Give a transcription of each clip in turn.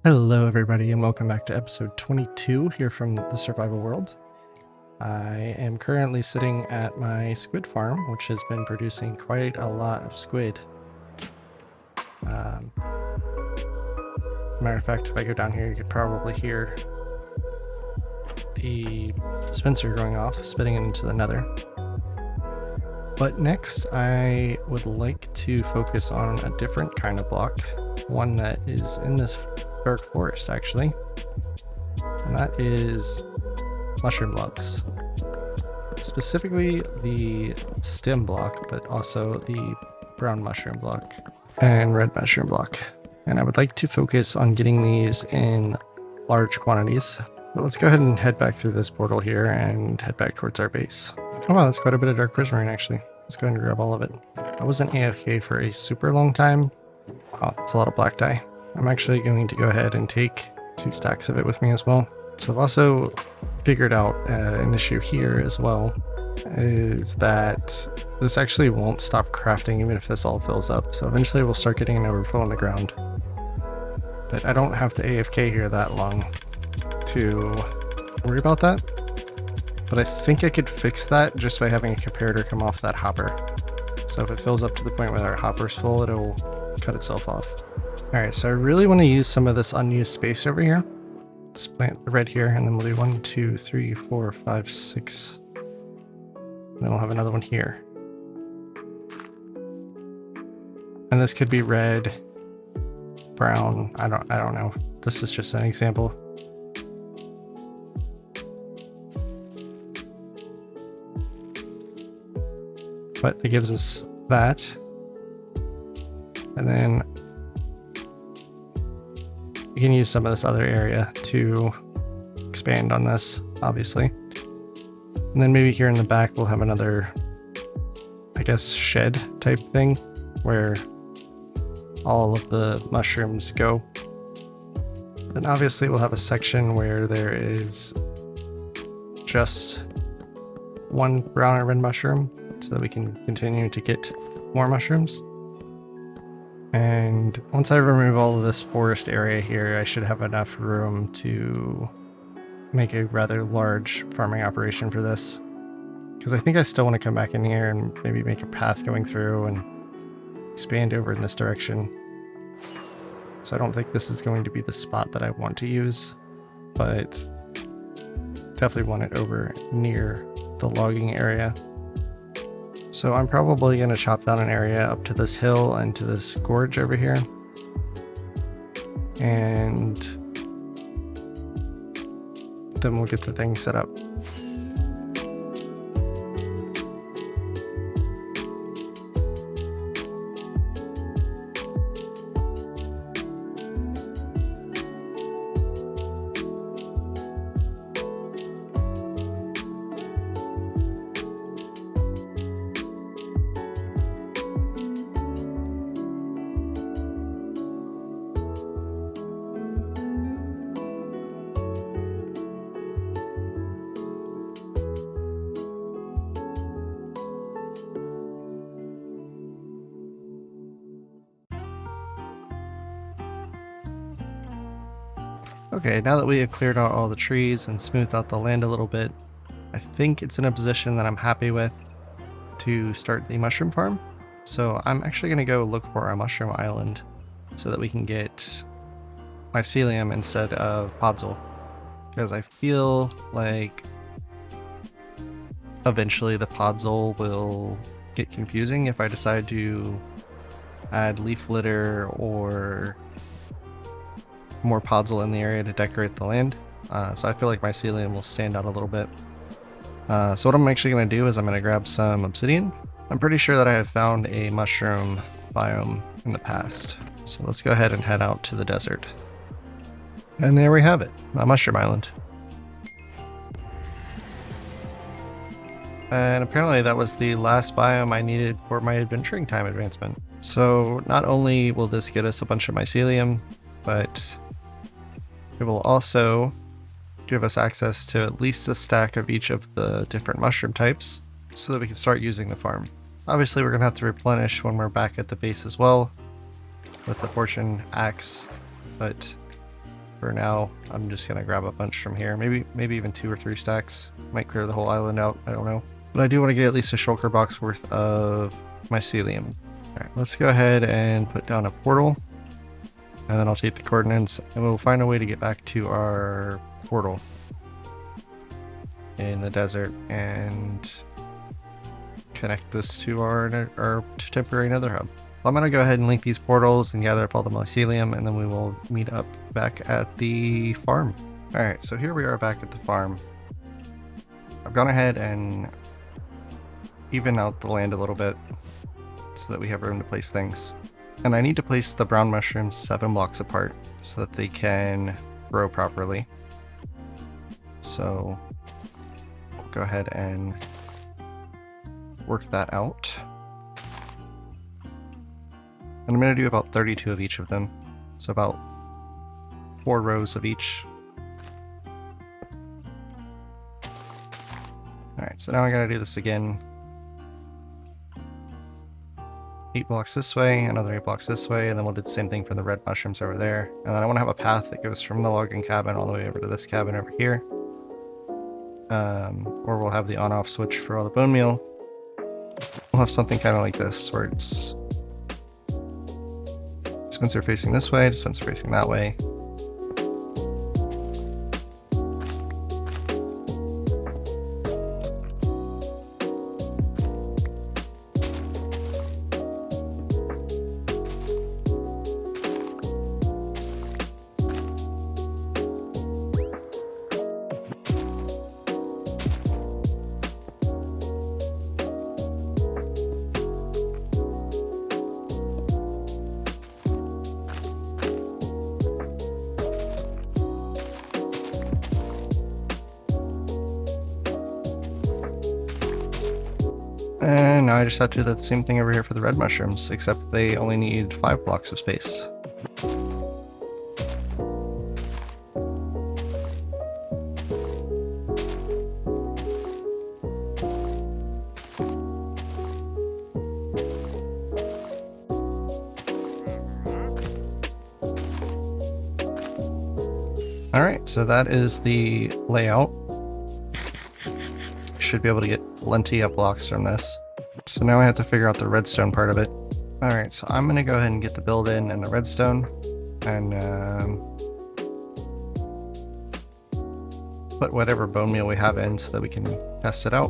Hello everybody and welcome back to episode 22 here from the survival world. I am currently sitting at my squid farm, which has been producing quite a lot of squid. Matter of fact, if I go down here, you could probably hear the dispenser going off, spitting into the nether. But next, I would like to focus on a different kind of block, one that is in this dark forest actually, and that is mushroom blocks. Specifically the stem block, but also the brown mushroom block and red mushroom block. And I would like to focus on getting these in large quantities. But let's go ahead and head back through this portal here and head back towards our base. Oh wow, that's quite a bit of dark prismarine actually. Let's go ahead and grab all of it. I wasn't AFK for a super long time. Wow, that's a lot of black dye. I'm actually going to go ahead and take 2 stacks of it with me as well. So I've also figured out an issue here as well, is that this actually won't stop crafting even if this all fills up. So eventually we'll start getting an overflow on the ground. But I don't have to AFK here that long to worry about that. But I think I could fix that just by having a comparator come off that hopper. So if it fills up to the point where our hopper's full, it'll cut itself off. Alright, so I really want to use some of this unused space over here. Let's plant the red here, and then we'll do 1, 2, 3, 4, 5, 6. And then we'll have another one here. And this could be red, brown, I don't know. This is just an example. But it gives us that. And then you can use some of this other area to expand on this, obviously. And then maybe here in the back we'll have another, I guess, shed type thing where all of the mushrooms go. Then obviously we'll have a section where there is just one brown and red mushroom so that we can continue to get more mushrooms. And once I remove all of this forest area here, I should have enough room to make a rather large farming operation for this. Because I think I still want to come back in here and maybe make a path going through and expand over in this direction. So I don't think this is going to be the spot that I want to use, but definitely want it over near the logging area. So I'm probably going to chop down an area up to this hill and to this gorge over here. And then we'll get the thing set up. Okay, now that we have cleared out all the trees and smoothed out the land a little bit, I think it's in a position that I'm happy with to start the mushroom farm. So I'm actually going to go look for a mushroom island so that we can get mycelium instead of podzol. Because I feel like eventually the podzol will get confusing if I decide to add leaf litter or more podzol in the area to decorate the land. So I feel like mycelium will stand out a little bit. So what I'm actually going to do is I'm going to grab some obsidian. I'm pretty sure that I have found a mushroom biome in the past. So let's go ahead and head out to the desert. And there we have it, a mushroom island. And apparently that was the last biome I needed for my adventuring time advancement. So not only will this get us a bunch of mycelium, but it will also give us access to at least a stack of each of the different mushroom types so that we can start using the farm. Obviously we're going to have to replenish when we're back at the base as well with the fortune axe, but for now, I'm just gonna grab a bunch from here. Maybe even 2 or 3 stacks. Might clear the whole island out, I don't know. But I do want to get at least a shulker box worth of mycelium. Alright, let's go ahead and put down a portal. And then I'll take the coordinates and we'll find a way to get back to our portal in the desert and connect this to our temporary nether hub. So I'm going to go ahead and link these portals and gather up all the mycelium, and then we will meet up back at the farm. Alright, so here we are back at the farm. I've gone ahead and even out the land a little bit so that we have room to place things. And I need to place the brown mushrooms 7 blocks apart so that they can grow properly. So we'll go ahead and work that out. And I'm going to do about 32 of each of them. So about 4 rows of each. Alright, so now I gotta do this again. 8 blocks this way, another 8 blocks this way, and then we'll do the same thing for the red mushrooms over there. And then I want to have a path that goes from the logging cabin all the way over to this cabin over here. Or we'll have the on-off switch for all the bone meal. We'll have something kind of like this, where it's dispenser facing this way, dispenser facing that way. And now I just have to do the same thing over here for the red mushrooms, except they only need 5 blocks of space. Alright, so that is the layout. Should be able to get plenty of blocks from this. So now I have to figure out the redstone part of it. Alright, so I'm going to go ahead and get the build-in and the redstone, and put whatever bone meal we have in so that we can test it out.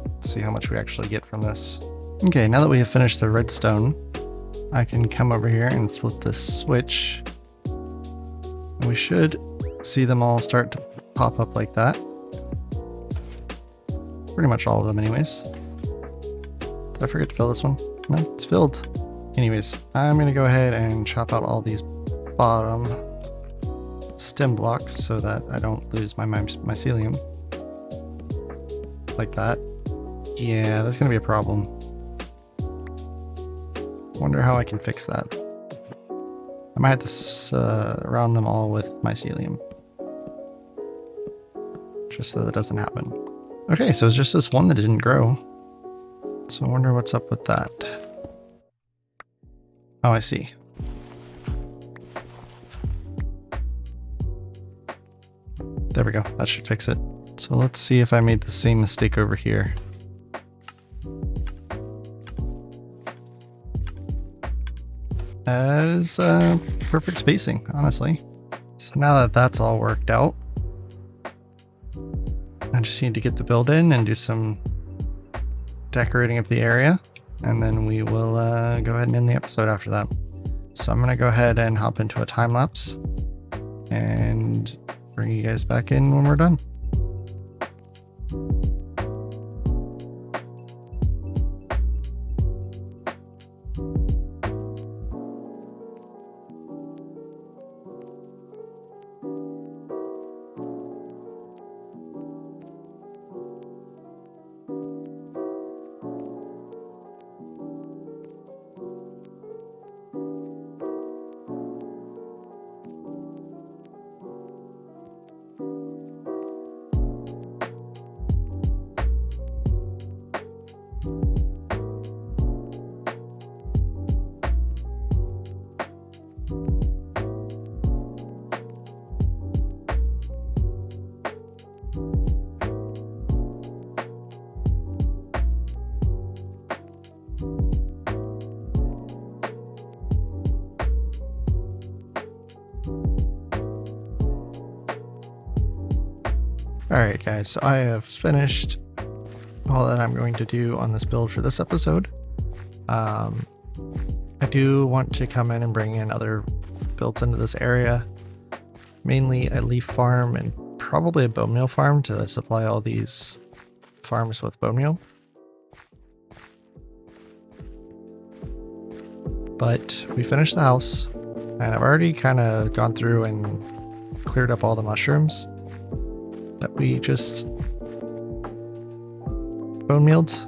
Let's see how much we actually get from this. Okay, now that we have finished the redstone, I can come over here and flip this switch. And we should see them all start to pop up like that. Pretty much all of them anyways. Did I forget to fill this one? No, it's filled. Anyways, I'm going to go ahead and chop out all these bottom stem blocks so that I don't lose my mycelium. Like that. Yeah, that's going to be a problem. Wonder how I can fix that. I might have to surround them all with mycelium. Just so that doesn't happen. Okay, so it's just this one that didn't grow. So I wonder what's up with that. Oh, I see. There we go. That should fix it. So let's see if I made the same mistake over here. That is perfect spacing, honestly. So now that that's all worked out, I just need to get the build in and do some decorating of the area, and then we will go ahead and end the episode after that. So I'm going to go ahead and hop into a time lapse and bring you guys back in when we're done. Alright guys, so I have finished all that I'm going to do on this build for this episode. I do want to come in and bring in other builds into this area, mainly a leaf farm and probably a bone meal farm to supply all these farms with bone meal. But we finished the house, and I've already kind of gone through and cleared up all the mushrooms that we just bone mealed,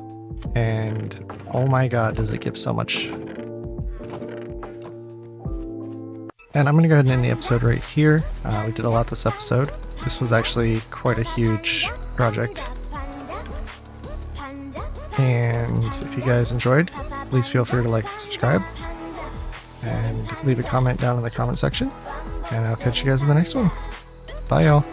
and oh my god, does it give so much. And I'm going to go ahead and end the episode right here. We did a lot this episode. This was actually quite a huge project. And if you guys enjoyed, please feel free to like and subscribe. And leave a comment down in the comment section. And I'll catch you guys in the next one. Bye y'all.